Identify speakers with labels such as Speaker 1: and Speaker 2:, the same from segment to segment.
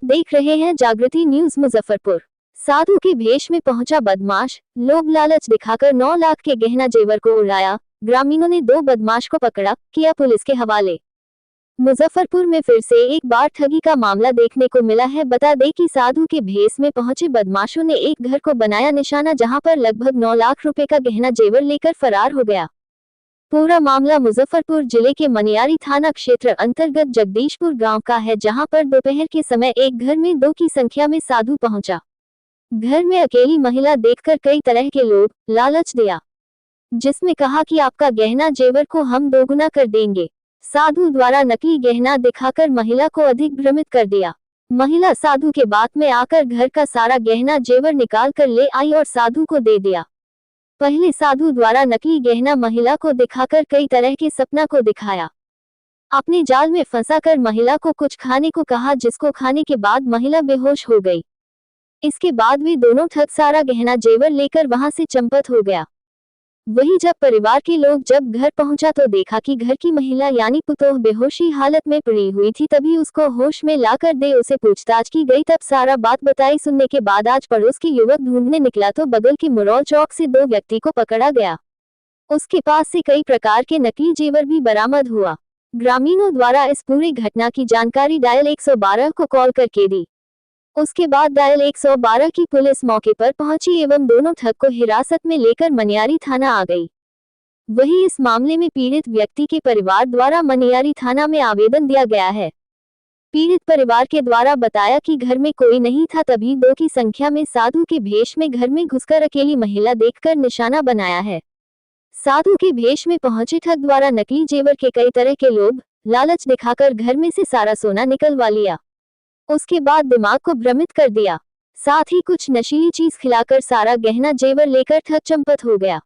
Speaker 1: देख रहे हैं जागृति न्यूज मुजफ्फरपुर। साधु के भेष में पहुंचा बदमाश, लोभ लालच दिखाकर 9 लाख के गहना जेवर को उड़ाया। ग्रामीणों ने 2 बदमाश को पकड़ा, किया पुलिस के हवाले। मुजफ्फरपुर में फिर से एक बार ठगी का मामला देखने को मिला है। बता दें कि साधु के भेष में पहुंचे बदमाशों ने एक घर को बनाया निशाना, जहां पर लगभग 9 लाख रुपए का गहना जेवर लेकर फरार हो गया। पूरा मामला मुजफ्फरपुर जिले के मनियारी थाना क्षेत्र अंतर्गत जगदीशपुर गांव का है, जहां पर दोपहर के समय एक घर में 2 की संख्या में साधु पहुंचा। घर में अकेली महिला देखकर कई तरह के लोभ लालच दिया, जिसमें कहा कि आपका गहना जेवर को हम दोगुना कर देंगे। साधु द्वारा नकली गहना दिखाकर महिला को अधिक भ्रमित कर दिया। महिला साधु के बात में आकर घर का सारा गहना जेवर निकाल कर ले आई और साधु को दे दिया। पहले साधु द्वारा नकली गहना महिला को दिखाकर कई तरह के सपना को दिखाया। अपने जाल में फंसाकर महिला को कुछ खाने को कहा, जिसको खाने के बाद महिला बेहोश हो गई। इसके बाद वे दोनों ठग सारा गहना जेवर लेकर वहां से चंपत हो गया। वहीं जब परिवार के लोग जब घर पहुंचा तो देखा कि घर की महिला यानी पुतोह बेहोशी हालत में पड़ी हुई थी। तभी उसको होश में लाकर दे उसे पूछताछ की गई। तब सारा बात बताई। सुनने के बाद आज पड़ोस के युवक ढूंढने निकला तो बगल के मुरौल चौक से 2 व्यक्ति को पकड़ा गया। उसके पास से कई प्रकार के नकली जेवर भी बरामद हुआ। ग्रामीणों द्वारा इस पूरी घटना की जानकारी डायल 112 को कॉल करके दी। उसके बाद डायल 112 की पुलिस मौके पर पहुंची एवं दोनों ठग को हिरासत में लेकर मनियारी थाना आ गई। वहीं इस मामले में पीड़ित व्यक्ति के परिवार द्वारा मनियारी थाना में आवेदन दिया गया है। पीड़ित परिवार के द्वारा बताया कि घर में कोई नहीं था, तभी 2 की संख्या में साधु के भेष में घर में घुसकर अकेली महिला देखकर निशाना बनाया है। साधु के भेष में पहुंचे ठग द्वारा नकली जेवर के कई तरह के लोभ लालच दिखाकर घर में से सारा सोना निकलवा लिया। उसके बाद दिमाग को भ्रमित कर दिया, साथ ही कुछ नशीली चीज खिलाकर सारा गहना जेवर लेकर ठग चंपत हो गया।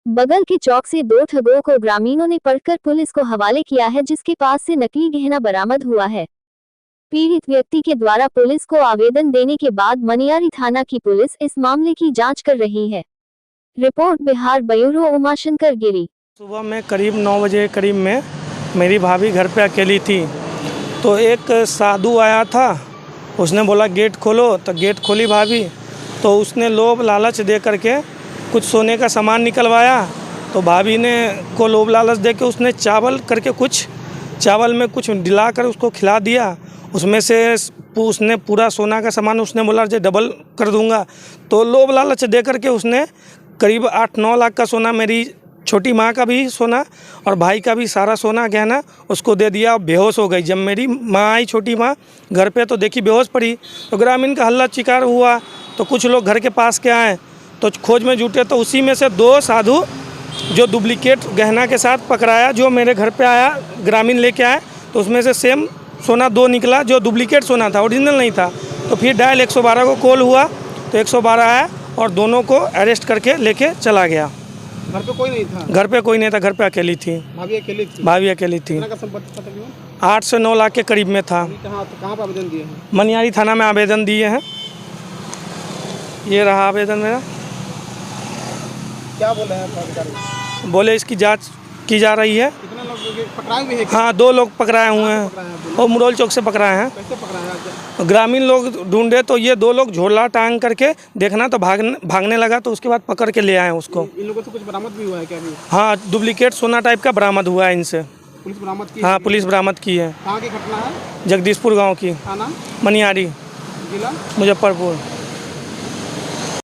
Speaker 1: बगल के चौक से 2 ठगों को ग्रामीणों ने पकड़कर पुलिस को हवाले किया है, जिसके पास से नकली गहना बरामद हुआ है। पीड़ित व्यक्ति के द्वारा पुलिस को आवेदन देने के बाद मनियारी थाना की पुलिस इस मामले की जांच कर रही है। रिपोर्ट बिहार ब्यूरो उमाशंकर गिरी।
Speaker 2: सुबह में करीब 9 बजे करीब में मेरी भाभी घर पे अकेली थी, तो एक साधु आया था। उसने बोला गेट खोलो, तो गेट खोली भाभी, तो उसने लोभ लालच दे करके कुछ सोने का सामान निकलवाया। तो भाभी ने को लोभ लालच दे के उसने चावल में कुछ डिलाकर उसको खिला दिया। उसमें से उसने पूरा सोना का सामान उसने बोला जो डबल कर दूंगा। तो लोभ लालच दे करके उसने करीब 8-9 लाख का सोना, मेरी छोटी माँ का भी सोना और भाई का भी सारा सोना गहना उसको दे दिया। बेहोश हो गई। जब मेरी माँ आई, छोटी माँ, घर पे तो देखी बेहोश पड़ी। तो ग्रामीण का हल्ला चिकार हुआ, तो कुछ लोग घर के पास के आए तो खोज में जुटे। तो उसी में से 2 साधु जो डुप्लीकेट गहना के साथ पकड़ाया, जो मेरे घर पे आया, ग्रामीण लेके आए, तो उसमें से सेम सोना 2 निकला, जो डुप्लीकेट सोना था, ओरिजिनल नहीं था। तो फिर डायल 112 को कॉल हुआ, तो 112 आया और दोनों को अरेस्ट करके लेके चला गया।
Speaker 3: घर पे कोई नहीं था?
Speaker 2: घर पे कोई नहीं था, घर पे अकेली थी।
Speaker 3: भाभी अकेली थी?
Speaker 2: भाभी अकेली थी।
Speaker 3: कितना का संपत्ति था तकरीबन?
Speaker 2: 8 से 9 लाख के करीब में था।
Speaker 3: कहाँ पर आवेदन दिए हैं?
Speaker 2: मनियारी थाना में आवेदन दिए हैं। ये रहा आवेदन मेरा।
Speaker 3: क्या बोले हैं अधिकारी?
Speaker 2: बोले इसकी जांच की जा रही है।
Speaker 3: कितने लोग पकड़ाए हुए हैं?
Speaker 2: हाँ, 2 लोग पकड़ाए हुए हैं और मुरौल चौक से पकड़ाए हैं।
Speaker 3: कैसे पकड़ाए हैं?
Speaker 2: ग्रामीण लोग ढूंढे तो ये 2 लोग झोला टांग करके देखना तो भागने लगा, तो उसके बाद पकड़ के ले आए उसको।
Speaker 3: इन लोगों से कुछ बरामद भी हुआ है क्या अभी?
Speaker 2: हाँ, डुप्लीकेट सोना टाइप का बरामद हुआ है इनसे।
Speaker 3: पुलिस बरामद की?
Speaker 2: हाँ, पुलिस बरामद की है।
Speaker 3: कहाँ की घटना है?
Speaker 2: जगदीशपुर गाँव की,
Speaker 3: थाना
Speaker 2: मनियारी,
Speaker 3: जिला
Speaker 2: मुजफ्फरपुर।